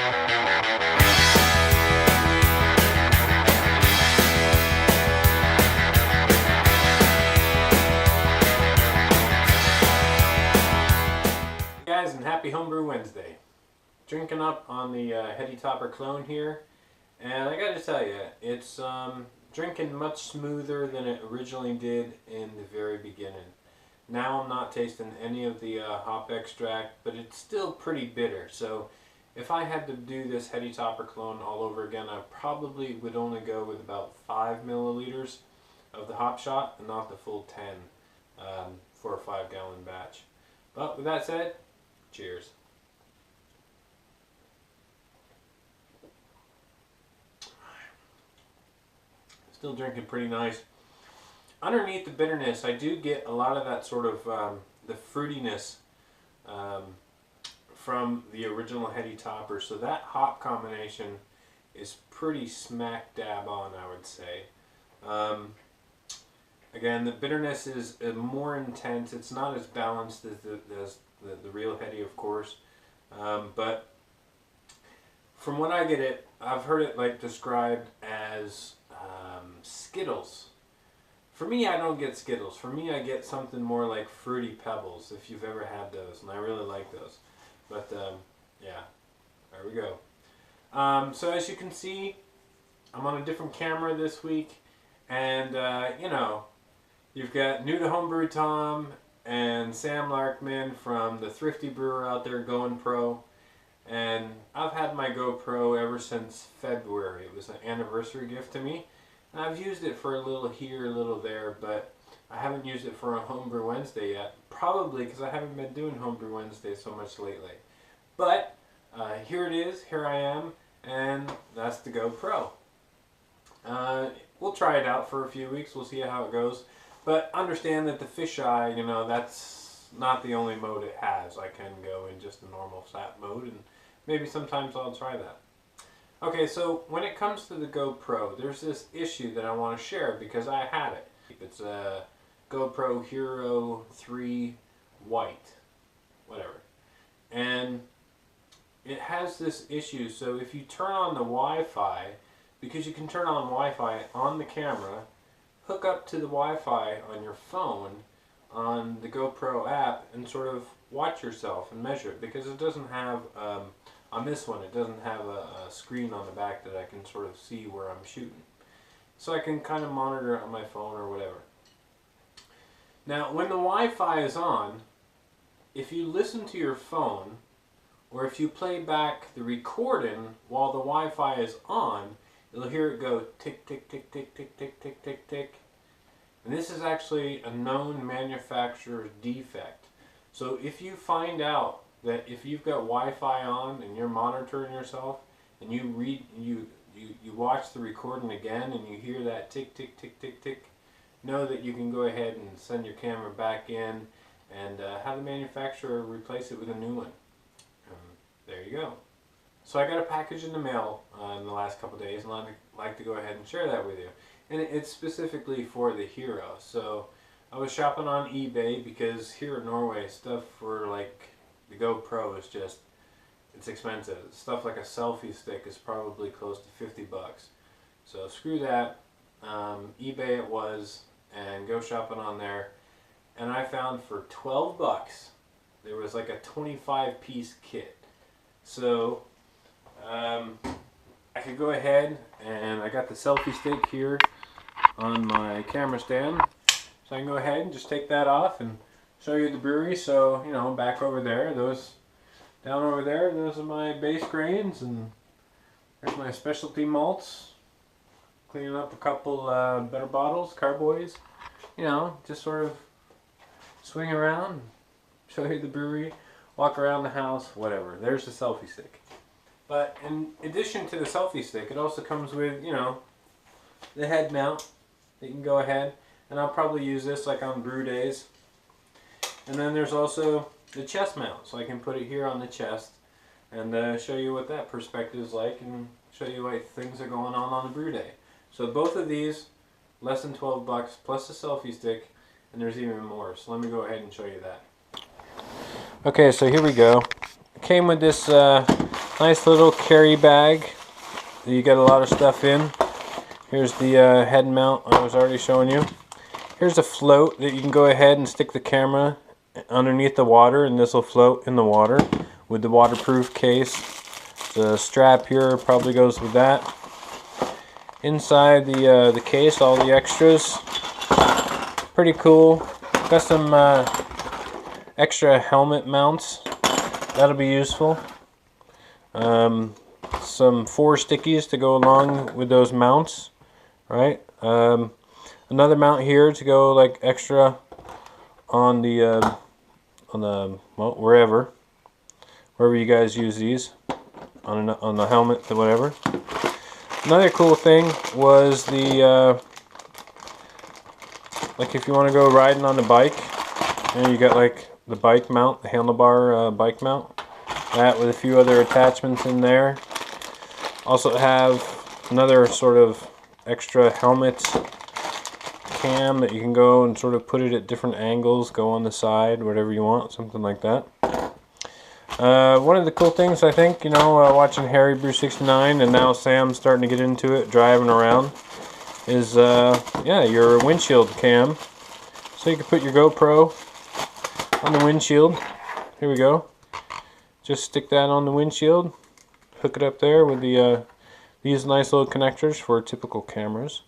Guys, and happy Homebrew Wednesday. Drinking up on the Heady Topper clone here, and I gotta tell you, it's drinking much smoother than it originally did in the very beginning. Now I'm not tasting any of the hop extract, but it's still pretty bitter. So if I had to do this Heady Topper clone all over again, I probably would only go with about 5 milliliters of the hop shot and not the full 10 for a 5-gallon batch. But with that said, cheers. Still drinking pretty nice. Underneath the bitterness, I do get a lot of that sort of the fruitiness from the original Heady Topper. So that hop combination is pretty smack dab on, I would say. Again, the bitterness is more intense. It's not as balanced as the real Heady, of course, but from what I get it, I've heard it like described as Skittles. For me, I don't get Skittles. For me, I get something more like Fruity Pebbles, if you've ever had those, and I really like those. But yeah, there we go. So as you can see, I'm on a different camera this week, and you know, you've got New to Homebrew Tom and Sam Larkman from the Thrifty Brewer out there going pro. And I've had my GoPro ever since February. It was an anniversary gift to me. And I've used it for a little here, a little there, but I haven't used it for a Homebrew Wednesday yet. Probably because I haven't been doing Homebrew Wednesday so much lately. But here it is, here I am, and that's the GoPro. We'll try it out for a few weeks, we'll see how it goes. But understand that the fisheye, you know, that's not the only mode it has. I can go in just a normal sat mode, and maybe sometimes I'll try that. Okay, so when it comes to the GoPro, there's this issue that I want to share because I had it. It's a GoPro Hero 3 White, whatever. And it has this issue, so if you turn on the Wi-Fi, because you can turn on Wi-Fi on the camera, hook up to the Wi-Fi on your phone on the GoPro app and sort of watch yourself and measure it, because it doesn't have, on this one, it doesn't have a screen on the back that I can sort of see where I'm shooting. So I can kind of monitor it on my phone or whatever. Now, when the Wi-Fi is on, if you listen to your phone, or if you play back the recording while the Wi-Fi is on, you'll hear it go tick, tick, tick, tick, tick, tick, tick, tick, tick. And this is actually a known manufacturer's defect. So if you find out that if you've got Wi-Fi on and you're monitoring yourself, and you watch the recording again and you hear that tick, tick, tick, tick, tick, know that you can go ahead and send your camera back in and have the manufacturer replace it with a new one. There you go. So I got a package in the mail in the last couple days, and I'd like to go ahead and share that with you. And it's specifically for the Hero. So I was shopping on eBay because here in Norway, stuff for like the GoPro is just, it's expensive. Stuff like a selfie stick is probably close to 50 bucks. So screw that. eBay it was, and go shopping on there. And I found for 12 bucks, there was like a 25-piece kit. So I could go ahead, and I got the selfie stick here on my camera stand, so I can go ahead and just take that off and show you the brewery. So, you know, back over there, those down over there, those are my base grains, and there's my specialty malts. Cleaning up a couple better bottles, carboys, you know, just sort of swing around, show you the brewery, walk around the house, whatever. There's the selfie stick. But in addition to the selfie stick, it also comes with, you know, the head mount. You can go ahead, and I'll probably use this like on brew days. And then there's also the chest mount, so I can put it here on the chest and show you what that perspective is like and show you what things are going on the brew day. So both of these, less than 12 bucks, plus the selfie stick, and there's even more. So let me go ahead and show you that. Okay, so here we go. It came with this Nice little carry bag. You got a lot of stuff in. Here's the head mount I was already showing you. Here's a float that you can go ahead and stick the camera underneath the water, and this will float in the water with the waterproof case. The strap here probably goes with that. Inside the case, all the extras. Pretty cool. Got some extra helmet mounts. That'll be useful. Some 4 stickies to go along with those mounts, right? Another mount here to go like extra on the well, wherever you guys use these on the helmet or whatever. Another cool thing was the like if you want to go riding on the bike, and you got like the bike mount, the handlebar bike mount. That with a few other attachments in there. Also have another sort of extra helmet cam that you can go and sort of put it at different angles, go on the side, whatever you want, something like that. One of the cool things I think, you know, watching Harry Brew 69 and now Sam's starting to get into it, driving around, is yeah, your windshield cam. So you can put your GoPro on the windshield. Here we go. Just stick that on the windshield, hook it up there with the these nice little connectors for typical cameras,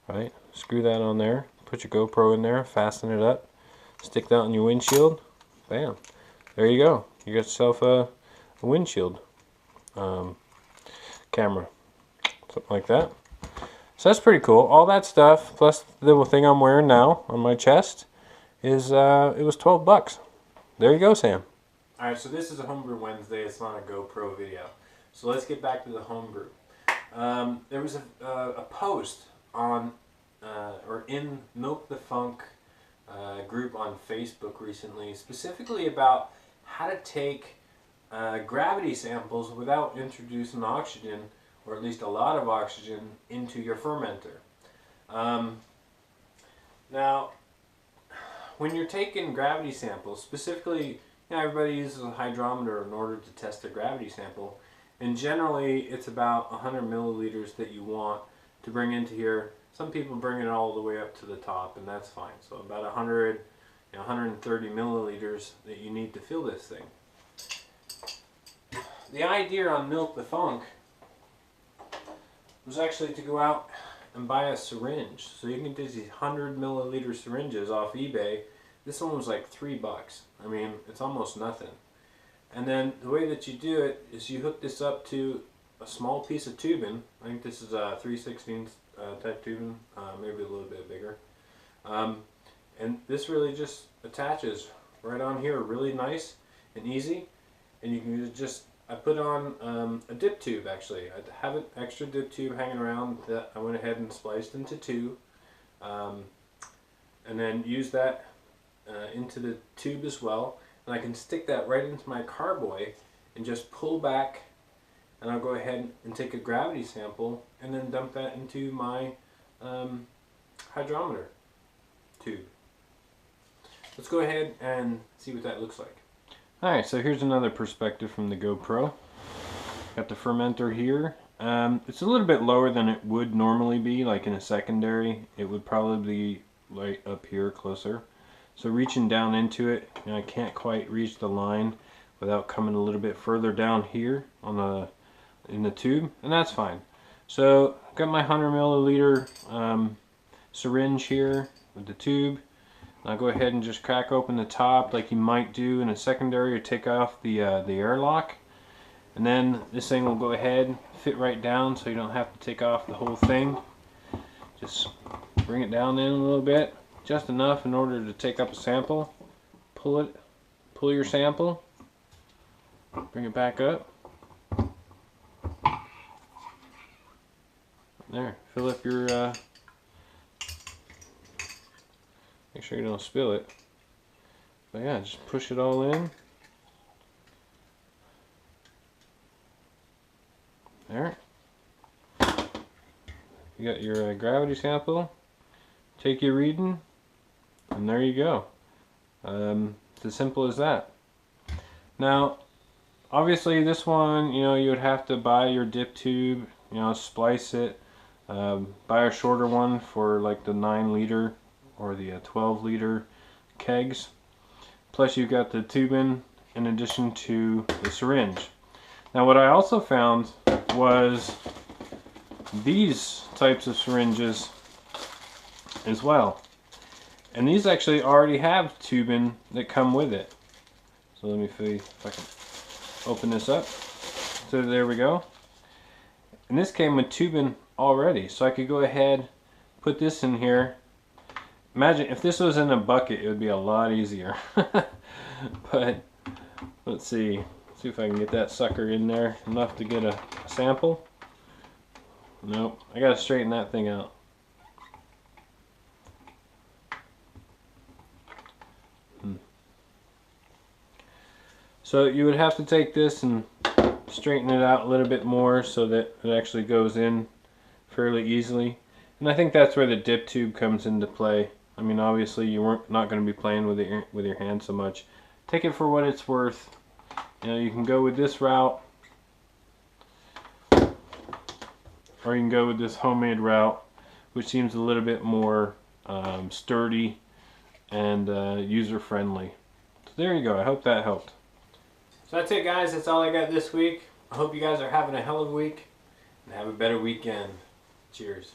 right? Screw that on there, put your GoPro in there, fasten it up, stick that on your windshield, bam, there you go. You got yourself a windshield camera, something like that. So that's pretty cool. All that stuff, plus the little thing I'm wearing now on my chest, is it was 12 bucks. There you go, Sam. Alright, so this is a Homebrew Wednesday. It's not a GoPro video. So let's get back to the homebrew. There was a post on, or in Milk the Funk group on Facebook recently, specifically about how to take gravity samples without introducing oxygen, or at least a lot of oxygen, into your fermenter. Now, when you're taking gravity samples, specifically, you know, everybody uses a hydrometer in order to test a gravity sample, and generally it's about 100 milliliters that you want to bring into here. Some people bring it all the way up to the top, and that's fine. So about 100, 130 milliliters that you need to fill this thing. The idea on Milk the Funk was actually to go out and buy a syringe. So you can get these 100 milliliter syringes off eBay. This one was like $3. I mean, it's almost nothing. And then the way that you do it is you hook this up to a small piece of tubing. I think this is a 3/16 type tubing, maybe a little bit bigger. And this really just attaches right on here, really nice and easy. And you can just, I put on a dip tube actually. I have an extra dip tube hanging around that I went ahead and spliced into 2. And then use that into the tube as well. And I can stick that right into my carboy and just pull back, and I'll go ahead and take a gravity sample and then dump that into my hydrometer tube. Let's go ahead and see what that looks like. Alright, so here's another perspective from the GoPro. Got the fermenter here. It's a little bit lower than it would normally be, like in a secondary. It would probably be right up here closer. So reaching down into it, you know, I can't quite reach the line without coming a little bit further down here on in the tube, and that's fine. So I've got my 100 milliliter syringe here with the tube. I'll go ahead and just crack open the top like you might do in a secondary, or take off the airlock. And then this thing will go ahead, fit right down, so you don't have to take off the whole thing. Just bring it down in a little bit, just enough in order to take up a sample. Pull your sample, bring it back up. There, fill up your, make sure you don't spill it. But yeah, just push it all in. There. You got your gravity sample. Take your reading, and there you go. It's as simple as that. Now, Obviously this one, you would have to buy your dip tube, splice it. Buy a shorter one for like the 9 liter or the 12 liter kegs. Plus you've got the tubing in addition to the syringe. Now what I also found was these types of syringes as well. And these actually already have tubing that come with it. So let me see if I can open this up. So there we go. And this came with tubing already. So I could go ahead, put this in here. Imagine if this was in a bucket, it would be a lot easier. But let's see. See if I can get that sucker in there enough to get a sample. Nope. I gotta straighten that thing out. So you would have to take this and straighten it out a little bit more so that it actually goes in fairly easily. And I think that's where the dip tube comes into play. I mean, obviously you weren't not going to be playing with your hand so much. Take it for what it's worth. You can go with this route, or you can go with this homemade route, which seems a little bit more sturdy and user-friendly. So there you go. I hope that helped. So that's it, guys. That's all I got this week. I hope you guys are having a hell of a week and have a better weekend. Cheers.